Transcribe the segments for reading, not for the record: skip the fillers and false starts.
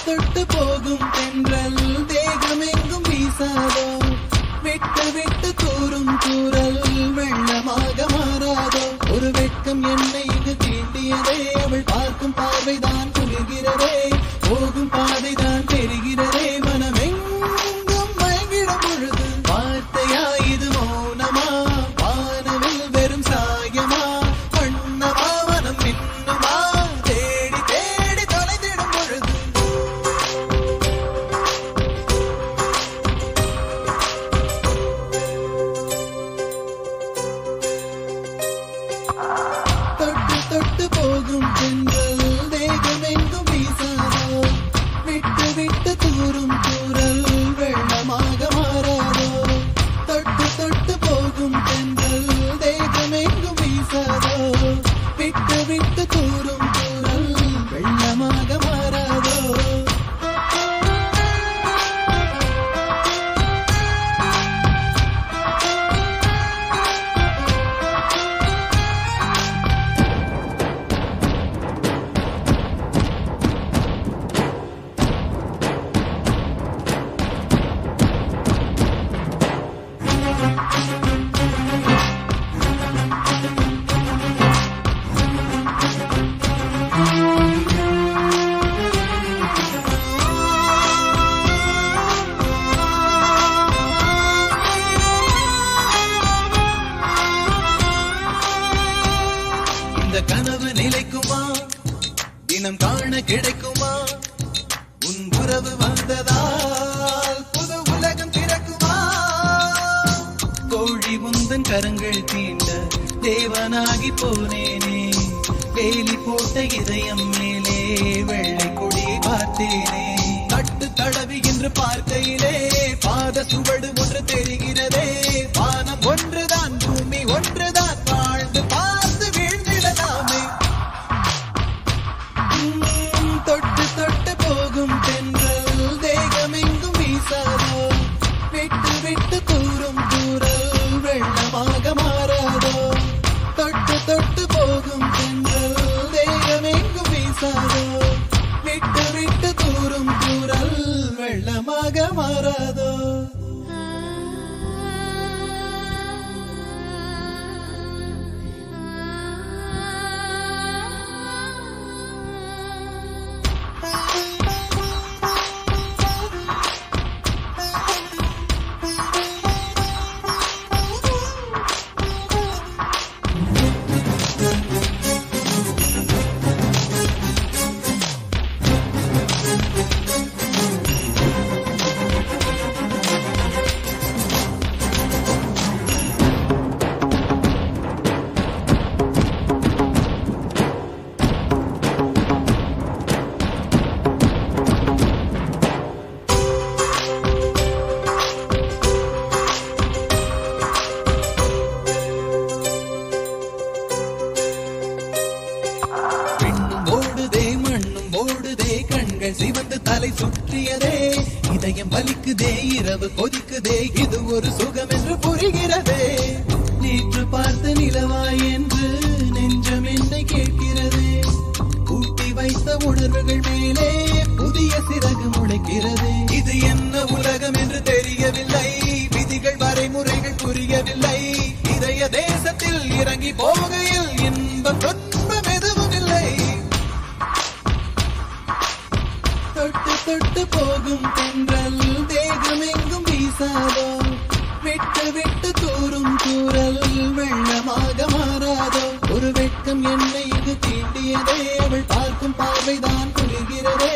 தொட்டு போகும் தென்றல் தேகமெங்கும் வீசாதோ விட்டு விட்டு தூரும் தூரல் வெள்ளமாக மாறாதோ ஒரு வெட்கம் என்னை இங்கு தீண்டியதே அவள் பார்க்கும் பார்வைதான் குளிர்கிறதே போகும் பாதைதான் தெரிகிறதே மனமெங்கும் மயங்கிடும் பொழுது வார்த்தையா இது மௌனமா வானவில் வெறும் சாயமா வண்ணமா மனம் மின்னுமா தேடி தேடி தொலைந்திடும் பொழுது தொட்டு தொட்டு போகும் தென்றல் தேகமெங்கும் வீசாதோ விட்டு விட்டு தூரும் தூரல் வெள்ளமாக மாறாதோ தொட்டு தொட்டு போகும் தென்றல் தேகமெங்கும் வீசாதோ விட்டு விட்டு தூரும் தூரல் வெள்ளமாக மாறாதோ இந்த கனவு நிலைக்குமா தினம் காண கிடைக்குமா உன் உறவு வந்ததால் புது உலகம் திறக்குமா கோழி உந்தன் கரங்கள் தீண்ட தேவனாகி போனேனே வேலி போட்ட இதயம் மேலே வெள்ளை கொடியை பார்த்தேனே தட்டு தடவி என்று பார்க்கையிலே பாத சுவடு ஒன்று தெரிகிறதே வானம் ஒன்றுதான் பூமி ஒன்றுதான் வாழ்ந்து பார்த்து வீழ்ந்திடலாமே தொட்டு தொட்டு போகும் தென்றல் தேகமெங்கும் வீசாதோ விட்டு விட்டு தூரும் தூரல் வெள்ளமாக மாறாதோ தொட்டு தொட்டு போகும் தென்றல் தேகமெங்கும் வீசாதோ விட்டு விட்டு தூரும் தூரல் வெள்ளமாக மாறாதோ சிவந்து தலை சுற்றியதே இதயம் வலிக்குதே இரவு கொதிக்குதே இது ஒரு சுகம் என்று புரிகிறதே நேற்று பார்த்த நிலவாய் என்று நெஞ்சம் என்னை கேட்கிறதே கூட்டி வைத்த உணர்வுகள் மேலே புதிய சிறகு முளைக்கிறதே இது என்ன உலகம் என்று தெரியவில்லை விதிகள் வரைமுறைகள் புரியவில்லை இதய தேசத்தில் இறங்கி போகையில் இன்பம் துன்பம் எதுவும் இல்லை தொட்டு தொட்டு போகும் தென்றல் தேகமெங்கும் வீசாதோ விட்டு விட்டு தூரும் தூரல் வெள்ளமாக மாறாதோ ஒரு வெட்கம் என்னை இது தீண்டியதே அவள் பார்க்கும் பார்வைதான் குளிர்கிறதே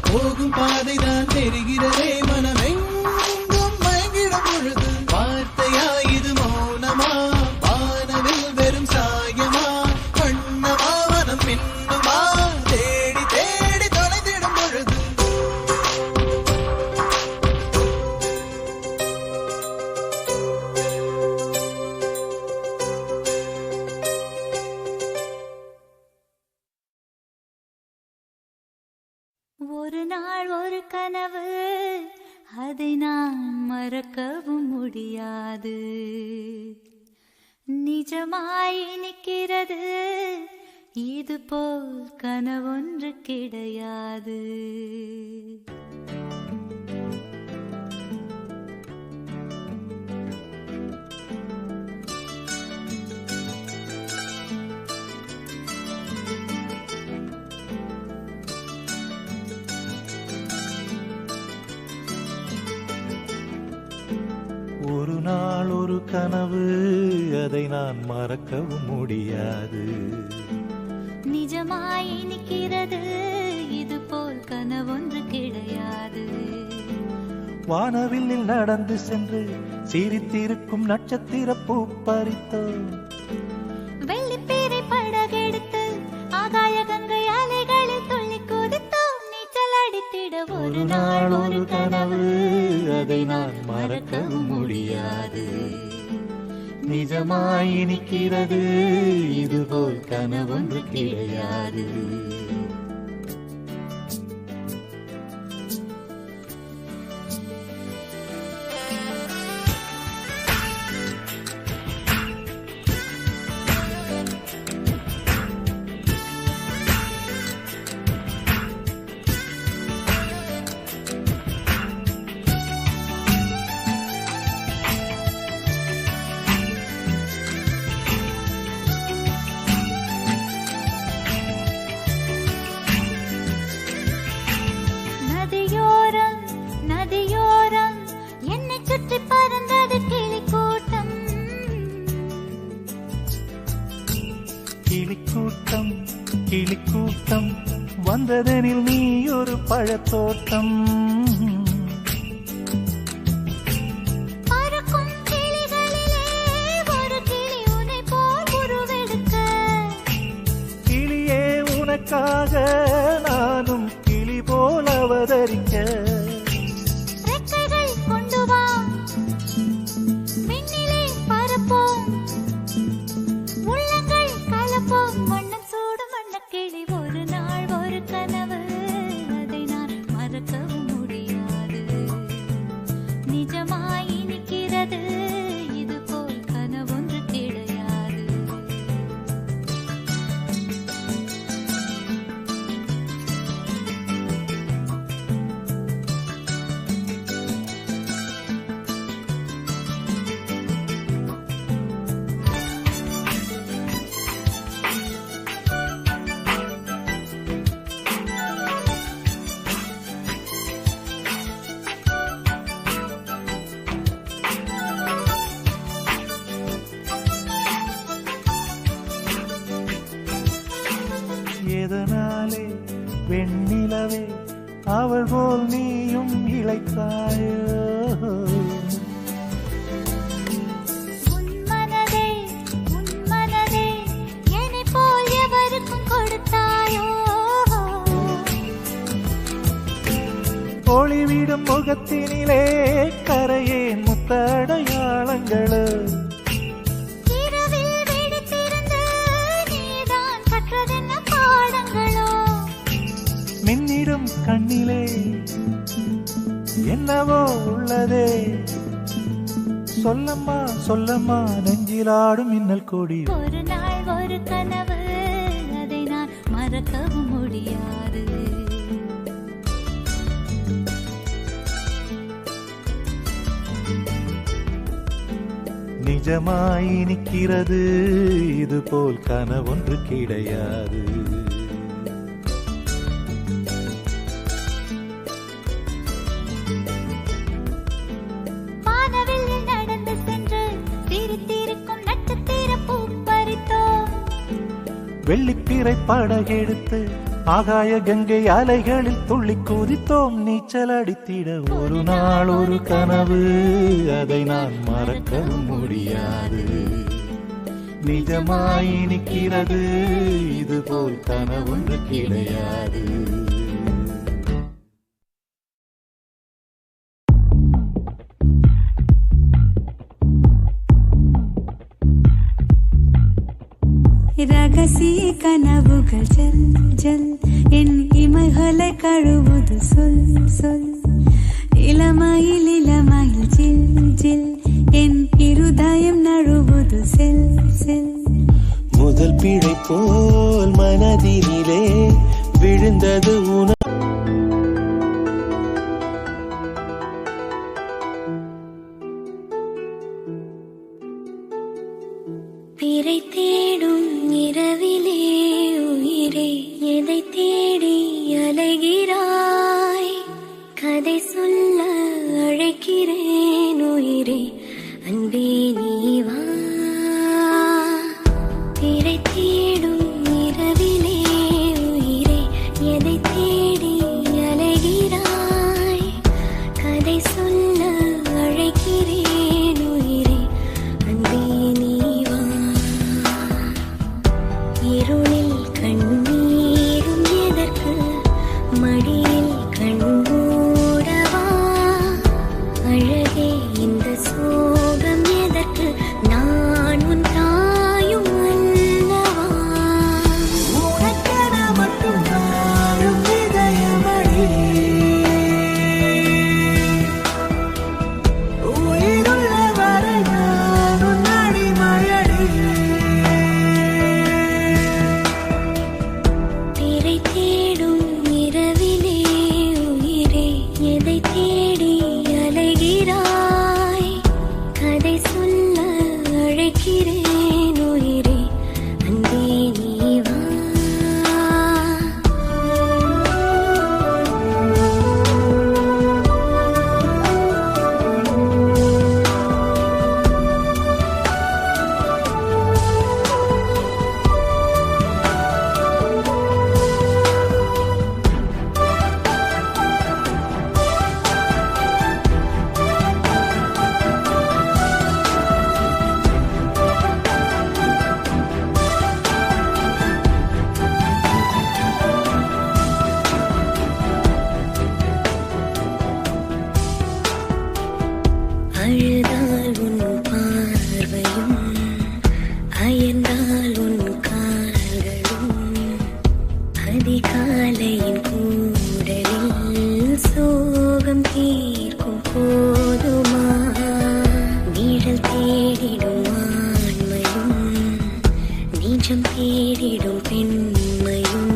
போகும் பாதைதான் தெரிகிறதே மனமெங்கும் மயங்கிடும் பொழுது வார்த்தையா இது மௌனமா வானவில் வெறும் சாயமா வண்ணமா மனம் மின்னுமா தேடி தேடி தொலைந்திடும் பொழுது ஒரு நாள் ஒரு கனவு அதை நான் மறக்கவும் முடியாது நிஜமாய் நிற்கிறது இது போல் கனவொன்று கிடையாது. ஒரு நாள் ஒரு கனவு, அதை நான் மறக்கவும் முடியாது. நிஜமாய் நிற்கிறது, இது போல் கனவொன்று கிடையாது. வானவில்லில் நடந்து சென்று சிரித்திருக்கும் நட்சத்திர பூ பறித்தோம். வெள்ளிப்பீரை படகெடுத்து ஆகாய கங்கை அலைகளில் துள்ளி குதித்தோம். நீச்சல் அடித்திட ஒரு நாள் ஒரு கனவு, அதை நான் மறக்கவும் முடியாது. நிஜமாய் நிற்கிறது, இதுபோல் கனவொன்று கிடையாது. கிளிக்கூட்டம் கிளிக்கூட்டம் வந்ததெனில் நீ ஒரு பழத்தோட்டம். பறக்கும் கிளிகளிலே ஒரு கிளி உன்னை போல் உருவெடுக்க. கிளியே உனக்காக நானும் கிளி போல் அவதரிக்க. ரெக்கைகள் கொண்டு வா, விண்ணிலே பறப்போம். உள்ளங்கள் கலப்போம், வண்ணம் சூடும் வண்ணக்கிளி. ஒரு நாள் ஒரு கனவு, அதை நான் மறக்கவும் முடியாது. நிஜமாய் நிற்கிறது, இது போல் கனவொன்று கிடையாது. எதனாலே வெண்ணிலவே அவள் போல் நீயும் இளைத்தாயோ? உன் மனதே என்னை போல் எவருக்கும் கொடுத்தாயோ? ஒளிவிடும் முகத்தினிலே கரையே முத்தடையாளங்களோ? இரவில் விழித்திருந்து நீதான் கற்றதென்ன பாடங்களோ? மின்னிடும் கண்ணிலே என்னவோ உள்ளதே. சொல்லம்மா சொல்லம்மா நெஞ்சிலாடும் மின்னல் கொடி. ஒரு நாள் ஒரு கனவு, அதை நான் மறக்கவும் முடியாது. நிஜமாய் நிற்கிறது, இது போல் கனவொன்று கிடையாது. வானவில்லில் நடந்து சென்று சிரித்திருக்கும் நட்சத்திர பூ பறித்தோம். வெள்ளிப்பீரை படகெடுத்து ஆகாய கங்கை அலைகளில் துள்ளி குதித்தோம். நீச்சல் அடித்திட ஒரு நாள் ஒரு கனவு, அதை நான் மறக்கவும் முடியாது. நிஜமாய் நிற்கிறது, இது போல் கனவொன்று கிடையாது. ரகசிய கனவுகள் ஜல் ஜல் என் இமைகளை கழுவுது சொல் சொல். இளமையில் இளமையில் ஜில் ஜில் என் இருதயம் நழுவுது செல் செல். முதல் பிழை போல் விழுந்தது உன பிறை தேடும் இரவிலே உயிரே எதை தேடி அலைகிறாய் கதை சொல்ல அழைக்கிறேன் உயிரே அன்பே நீ வா பிறை தேடும் இரவிலே உயிரே எதை தேடி அலைகிறாய் கதை சொல்ல அழைக்கிறேன் உயிரே அன்பே நீ வா இருளில் கண்ணீரும் எதற்கு மடியில் கண்மூடவா அழகே இந்த சோகம் எதற்கு நான் உன் தாயும் அல்லவா உனக்கென மட்டும் வாழும் இதயமடி உயிருள்ள வரை நான் உன் அடிமையடி பிறை தேடும் இரவிலே உயிரே எதை தேடி அலைகிறாய் கதை சொல்ல அழைக்கிறேன் உயிரே அன்பே நீ வா அழுதால் உன் பார்வையும் அயர்ந்தால் உன் கால்களும் அதிகாலையின் கூடலில் சோகம் தீர்க்கும் போதுமா நிழல் தேடிடும் ஆண்மையும் நிஜம் தேடிடும் பெண்மையும்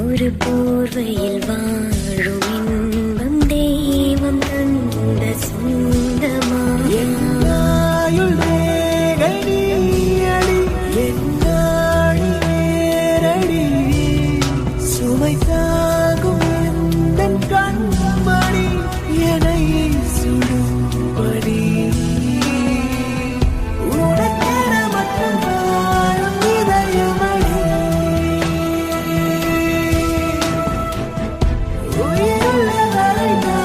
ஒரு போர்வையில் வாழும் இன்பம் தெய்வம் தந்த சொந்தமா என்னாயுள் ரேகை நீயடி என்னாழி வேரடி சுமை தாங்கும் எந்தன் கண்மணி என்னை சுடும்படி உனக்கென மட்டும் வாழும் இதயமடி உயிருள்ள வரை நான்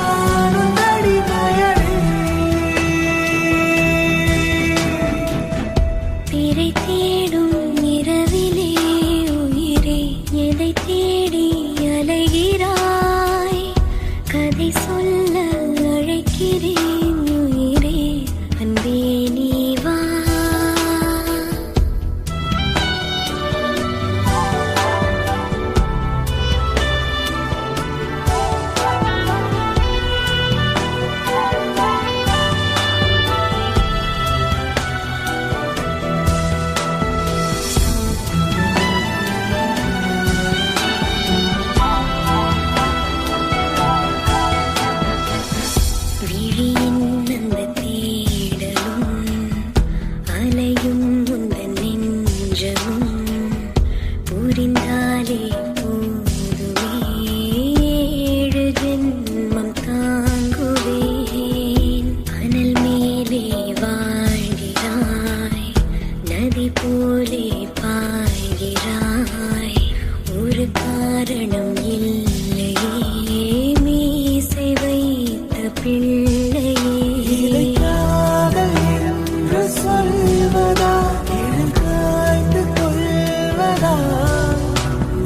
உன் அடிமையடி பிறை தேடும் இரவிலே உயிரே எதை தேடி அலைகிறாய் கதை சொல்ல அழைக்கிறேன் உயிரே அன்பே நீ வா விழியின் அந்த தேடலும் அலையும் உந்தன் நெஞ்சமும் புரிந்தாலே போதுமே 7 ஜென்மம் தாங்குவேன் அனல் மேலே வாழ்கிறாய் நதி போலே பாய்கிறாய் ஒரு காரணம் இல்லையே மீசை வைத்த பிள்ளையே இதை காதல் என்று சொல்வதா இடம் காய்ந்து கொள்வதா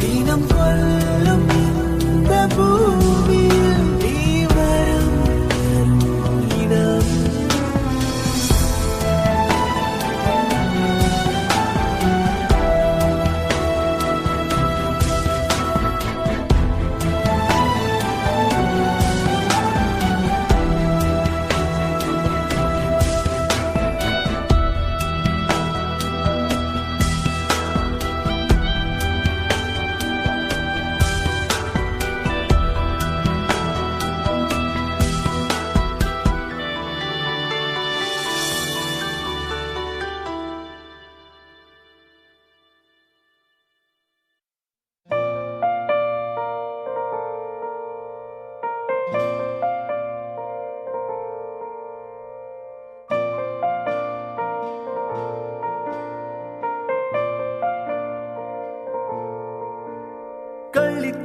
தினம் கொள்ளும் இந்த பூமியில் நீ வரும் இடம்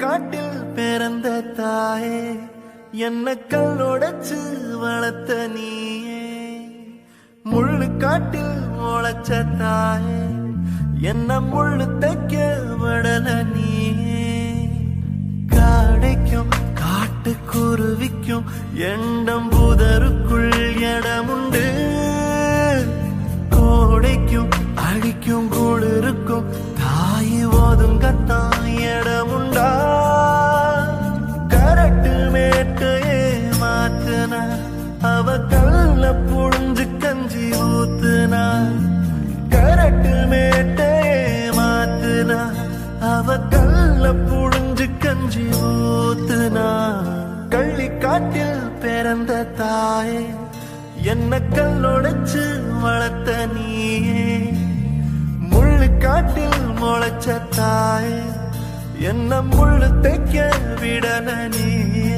காட்டில் பிறந்த தாயே என்ன கல்லோடச்சு வளர்த்த நீயே முள்ளு காட்டில் முளைச்ச தாயே என்ன முள்ளு தைக்க விடல நீயே காடைக்கும் காட்டுக்குருவிக்கும் எண்டம் புதருக்குள் இடமுண்டு கோடைக்கும் அடிக்கும் குளிருக்கும் தாய் ஒதுங்கத்தான் இடமுண்டா கரட்டு மேட்டையே மாத்துனா அவ கல்ல புழிஞ்சு கஞ்சி ஊத்துனா கரட்டு மேட்டையே மாத்துனா அவ கல்ல புழிஞ்சு கஞ்சி ஊத்துனா கள்ளி காட்டில் பிறந்த தாயே என்ன கல்லொடைச்சு வளர்த்த நீயே முள்ளு காட்டில் முளைச்ச தாயே என்ன முள்ளு தைக்க விடல நீயே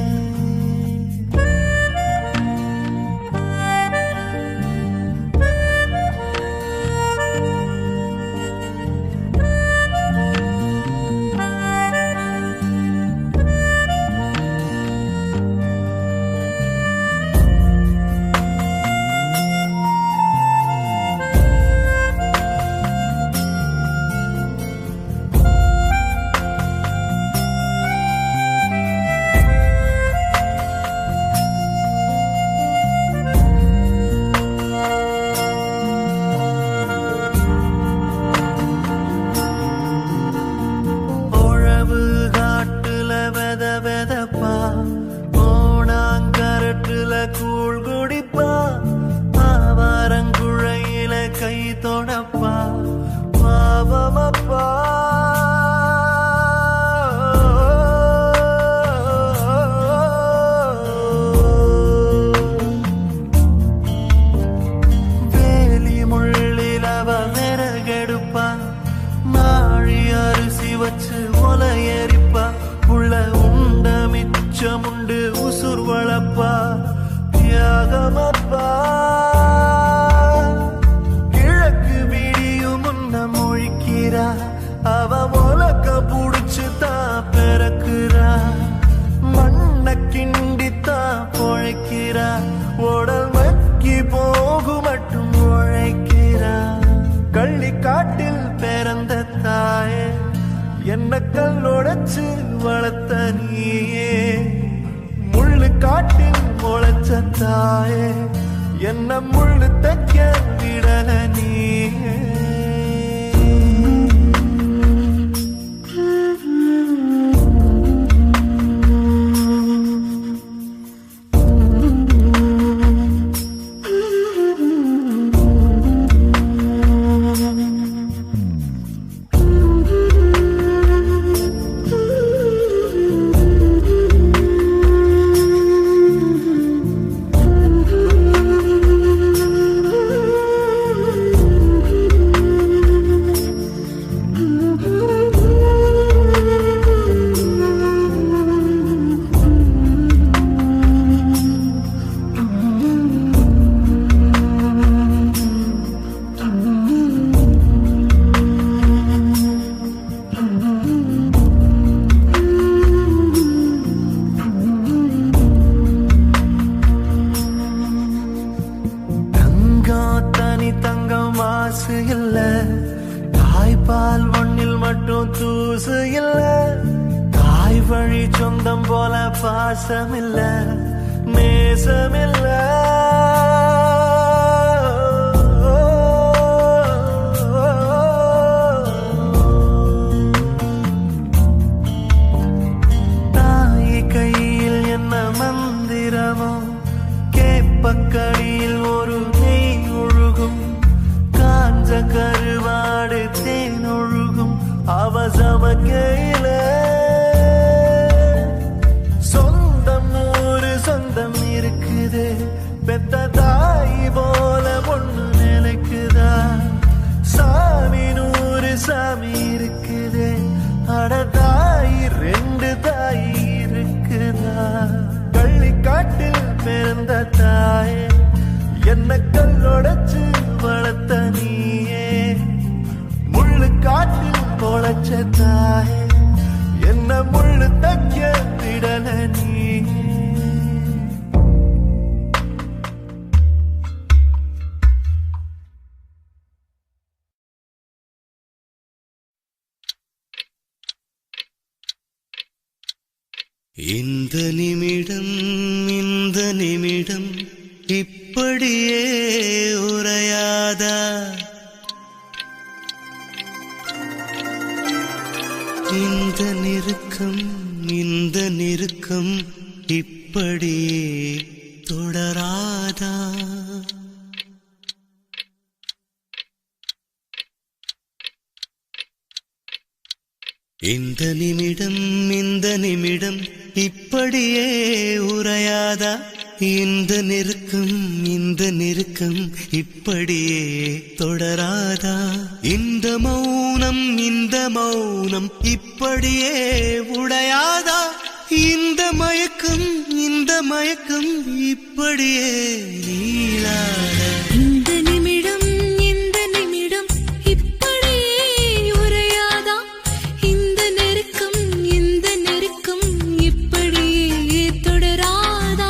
என்ன கல்லொடைச்சு வளர்த்த நீயே முள்ளு காட்டில் முளைச்ச தாயே என்ன முள்ளு தைக்க விடல நீயே தாய்ப்பால் மண்ணில் மட்டும் தூசு இல்ல தாய் வழி சொந்தம் போல பாசம் இல்ல நேசம் இல்ல தாய் கையில் என்ன மந்திரமோ கேப்பக்கடியில் ஒரு நெய் ஒழுகும் காஞ்ச கருவாடு தேன் ஒழுகும் அவசம கையில சொந்தம் ஒரு சொந்தம் இருக்குது பெத்த தாய் போல ஒண்ணு நினைக்குதா சாமி நூறு சாமி இருக்குது அட தாய் ரெண்டு தாய் இருக்குதா கள்ளி காட்டில் பிறந்த தாயே என்ன கல்லொடைச்சு வளர்த்த நீயே முள்ளு காட்டில் முளைச்ச தாயே என்ன முள்ளு இந்த நிமிடம் இந்த நிமிடம் இப்படியே உரையாதா இந்த நெருக்கம் இப்படியே தொடராதா இந்த நிமிடம் இப்படியே உரையாதா இந்த நெருக்கம் இப்படியே தொடராதா இந்த மௌனம் இப்படியே உடையாதா இந்த மயக்கம் இப்படியே நீளாதா இந்த நிமிடம் இப்படியே உரையாதா இந்த நெருக்கம் இப்படியே தொடராதா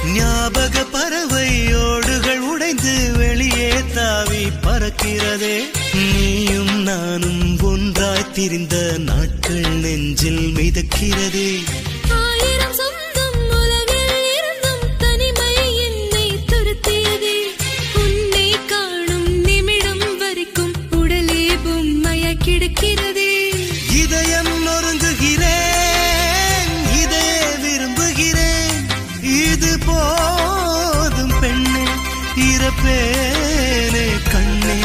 ஞாபக பறவை ஓடுகள் உடைந்து வெளியே தாவி பறக்கிறதே நீயும் நானும் ஒன்றாய் திரிந்த நாட்கள் நெஞ்சில் மிதக்கிறதே ஆயிரம் சொந்தம் உலகில் இருந்தும் தனிமை என்னை துரத்தியதே உன்னை காணும் நிமிடம் வரைக்கும் உடலே பொம்மையாய் கிடக்கிறதே இதயம் நொறுங்குகிறேன் இதையே விரும்புகிறேன் இது போதும் பெண்ணே இறப்பேனே கண்ணே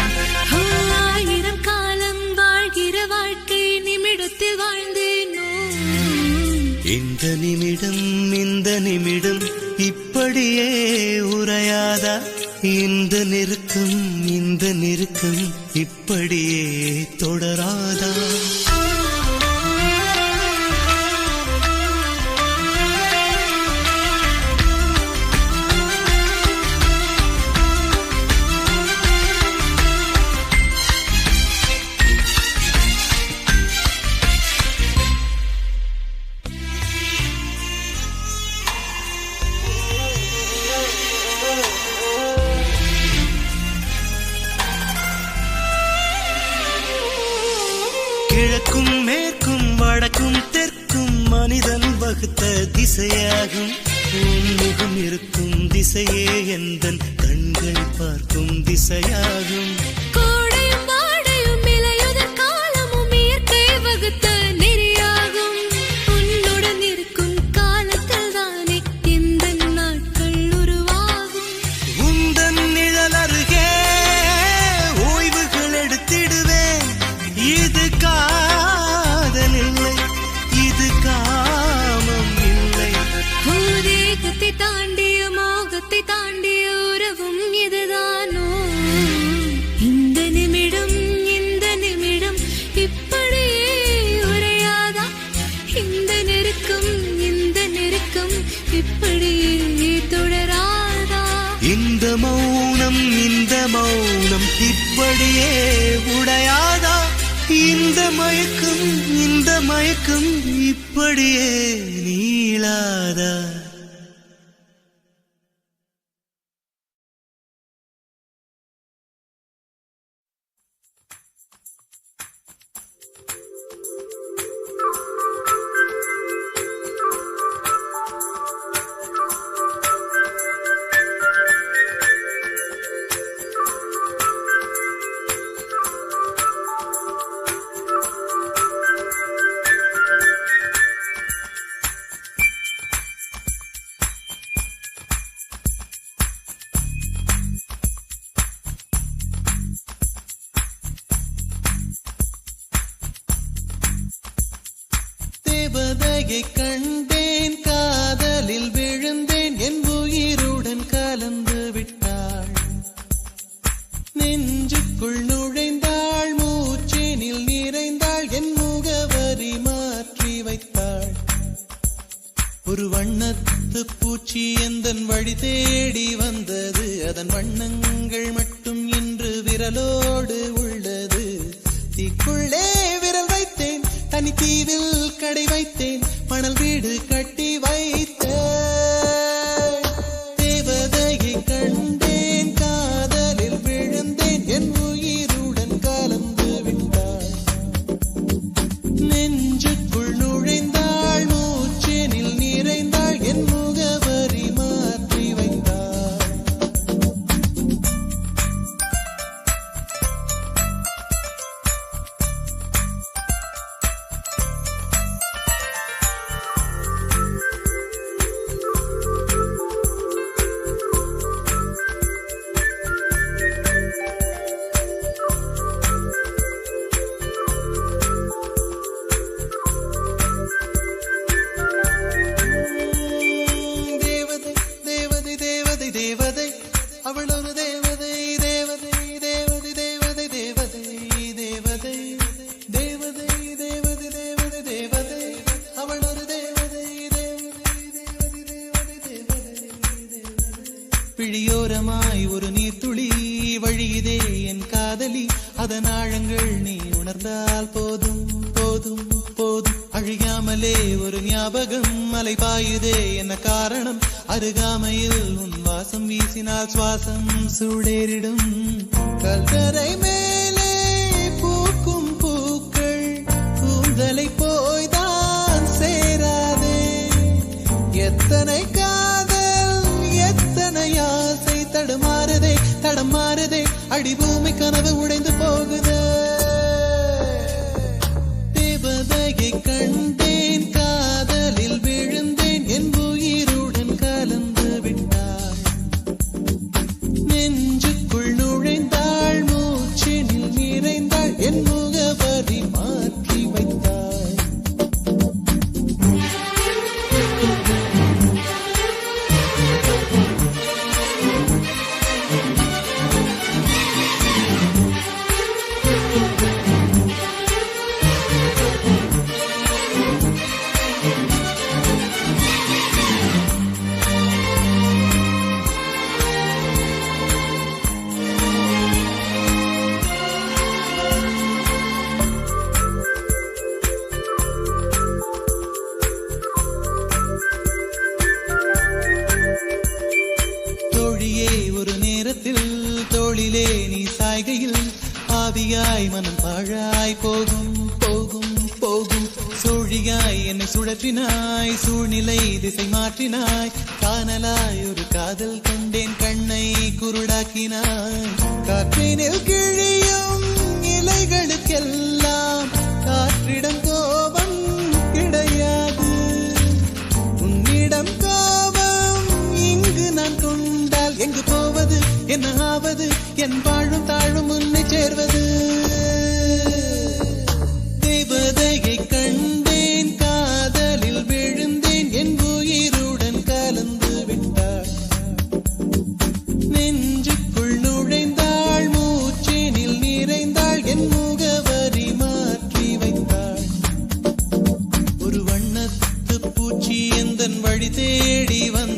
ஆயிரம் காலம் வாழ்கிற வாழ்க்கை நிமிடத்தில் வாழ்ந்தேனோ இந்த நிமிடம் இப்படியே உரையாதா இந்த நெருக்கம் இப்படியே தொடராதா கிழக்கும் மேற்கும் வடக்கும் தெற்கும் மனிதன் வகுத்த திசையாகும் உன்முகம் இருக்கும் திசையே எந்தன் கண்கள் பார்க்கும் திசையாகும் கோடையும் வாடையும் இலையுதிர் காலமும் இயற்கை வகுத்த நெறியாகும் உன்னுடன் இருக்கும் காலத்தில் தானே இந்த நாட்கள் உருவாகும் உந்தன் நிழல் அருகே ஓய்வுகள் எடுத்திடுவேன் இது காதல் இல்லை இது காமம் இல்லை தேகத்தை தாண்டிய மோகத்தை தாண்டிய உறவும் இதுதானோ இந்த நிமிடம் இப்படியே உரையாதா இந்த நெருக்கம் இப்படியே தொடராதா இந்த மௌனம் இப்படியே உடையாதா இந்த மயக்கம் இப்படியே நீளாதா தேவதையை கண்டேன் காதலில் விழுந்தேன் என் உயிருடன் கலந்து விட்டாள் நெஞ்சுக்குள் நுழைந்தாள் மூச்சே வழி தேடி வந்தது அதன் வண்ணங்கள் மட்டும் இன்று விரலோடு உள்ளது தீக்குள்ளே விரல் வைத்தேன் தனி தீவில் கடை வைத்தேன் மணல் வீடு கட்டி வைத்தேன் தேவதையை கண்டேன் காதலில் விழுந்தேன் என் உயிருடன் கலந்து விட்டாள் நெஞ்சுக்குள் நுழைந்தாள் மூச்செனில் நிறைந்தாள் என் முகவரி மாற்றி வைத்தாள் தேவதை அவள் ஒரு தேவதை தேவதை தேவதை தேவதை தேவதை தேவதை தேவதை தேவதை தேவதை தேவதை அவள் ஒரு தேவதை தேவதை தேவதை பிழியோரமாய் ஒரு நீர்த்துளி வழியுதே என் காதலி அதன் ஆழங்கள் நீ உணர்ந்தால் போதும் போதும் போதும் அழியாமலே ஒரு ஞாபகம் மலை பாயுதே என்ன காரணம் அருகாமையில் உன் வாசம் வீசினால் சுவாசம் சூடேறிடும் கல்வரை மேலே பூக்கும் பூக்கள் கூந்தலை போய்தான் சேராதே எத்தனை காதல் எத்தனை ஆசை தடுமாறுதே தடம் மாறுதே அடிபூமி கனவு உடைந்து போகுதே தேவதையை கண்டேன் காதலில் விழுந்தேன் என் உயிருடன் கலந்து விட்டாள் நெஞ்சுக்குள் நுழைந்தாள் மூச்சினில் நிறைந்தாள் என் முகவரி மாற்றி வைத்தாள் ஒரு நேரத்தில் தோளிலே நீ சாய்கையில் ஆவியாய் மனம் பாழாய் போகும் போகும் போகும் சூழியாய் என்னை சுழற்றினாய் சூழ்நிலை திசை மாற்றினாய் காணலாய் ஒரு காதல் கொண்டேன் கண்ணை குருடாக்கினாய் காற்றினில் கிழியும் இலைகளுக்கெல்லாம் காற்றிடம் கோபம் கிடையாது உன்னிடம் கோபம் இங்கு நான் கொண்டால் எங்கு போவது என்ன ஆவது என் வாழும் தாழும் உன்னை சேர்வது தேவதையை கண்டேன் காதலில் விழுந்தேன் என் உயிருடன் கலந்து விட்டாள் நெஞ்சுக்குள் நுழைந்தாள் மூச்சினில் நிறைந்தாள் என் முகவரி மாற்றி வைத்தாள் ஒரு வண்ணத்து பூச்சி எந்தன் வழி தேடி வந்த